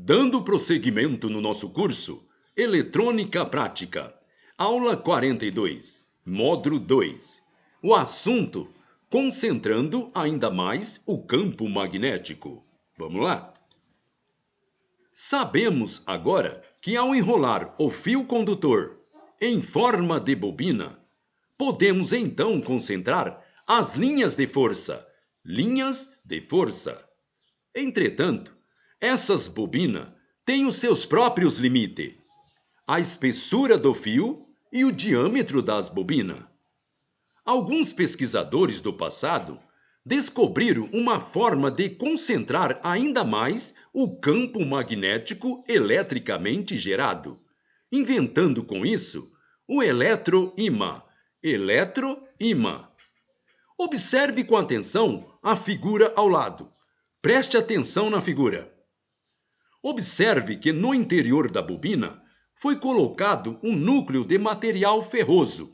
Dando prosseguimento no nosso curso Eletrônica Prática, aula 42, módulo 2. O assunto: concentrando ainda mais o campo magnético. Vamos lá? Sabemos agora que ao enrolar o fio condutor em forma de bobina, podemos então concentrar as linhas de força. Linhas de força. Entretanto, essas bobinas têm os seus próprios limites: a espessura do fio e o diâmetro das bobinas. Alguns pesquisadores do passado descobriram uma forma de concentrar ainda mais o campo magnético eletricamente gerado, inventando com isso o eletroímã. Eletroímã. Observe com atenção a figura ao lado. Preste atenção na figura. Observe que no interior da bobina foi colocado um núcleo de material ferroso.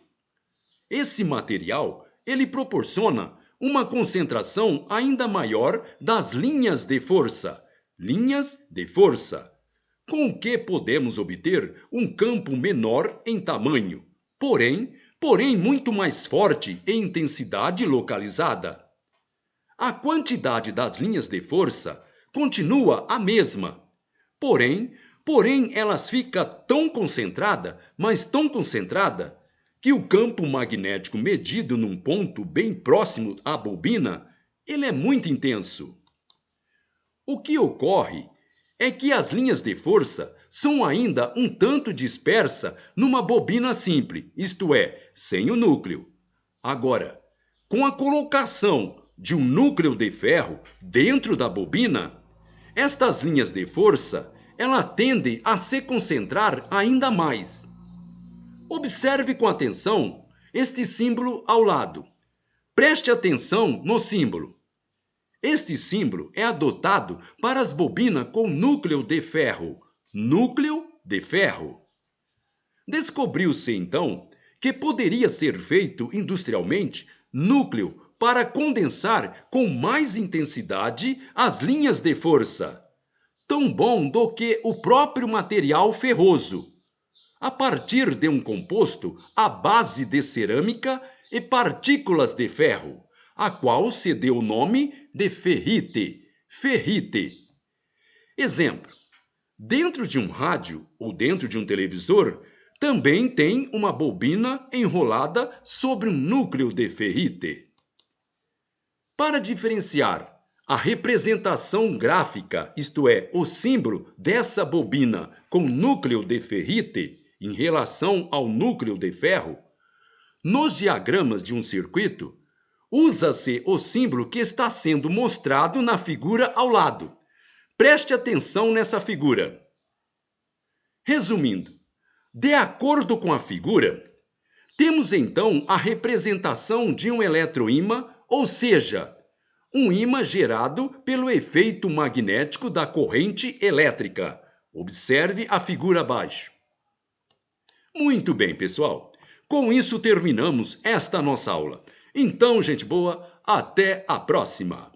Esse material, ele proporciona uma concentração ainda maior das linhas de força. Linhas de força. Com o que podemos obter um campo menor em tamanho, porém muito mais forte em intensidade localizada. A quantidade das linhas de força continua a mesma, porém elas ficam tão concentrada, mas tão concentrada, que o campo magnético medido num ponto bem próximo à bobina, ele é muito intenso. O que ocorre é que as linhas de força são ainda um tanto dispersas numa bobina simples, isto é, sem o núcleo. Agora, com a colocação de um núcleo de ferro dentro da bobina, estas linhas de força, ela tendem a se concentrar ainda mais. Observe com atenção este símbolo ao lado. Preste atenção no símbolo. Este símbolo é adotado para as bobinas com núcleo de ferro. Núcleo de ferro. Descobriu-se então que poderia ser feito industrialmente núcleo para condensar com mais intensidade as linhas de força. Tão bom do que o próprio material ferroso, a partir de um composto à base de cerâmica e partículas de ferro, a qual se deu o nome de ferrite. Ferrite. Exemplo: dentro de um rádio ou dentro de um televisor, também tem uma bobina enrolada sobre um núcleo de ferrite. Para diferenciar a representação gráfica, isto é, o símbolo dessa bobina com núcleo de ferrite em relação ao núcleo de ferro, nos diagramas de um circuito, usa-se o símbolo que está sendo mostrado na figura ao lado. Preste atenção nessa figura. Resumindo, de acordo com a figura, temos então a representação de um eletroímã, ou seja, um ímã gerado pelo efeito magnético da corrente elétrica. Observe a figura abaixo. Muito bem, pessoal. Com isso terminamos esta nossa aula. Então, gente boa, até a próxima!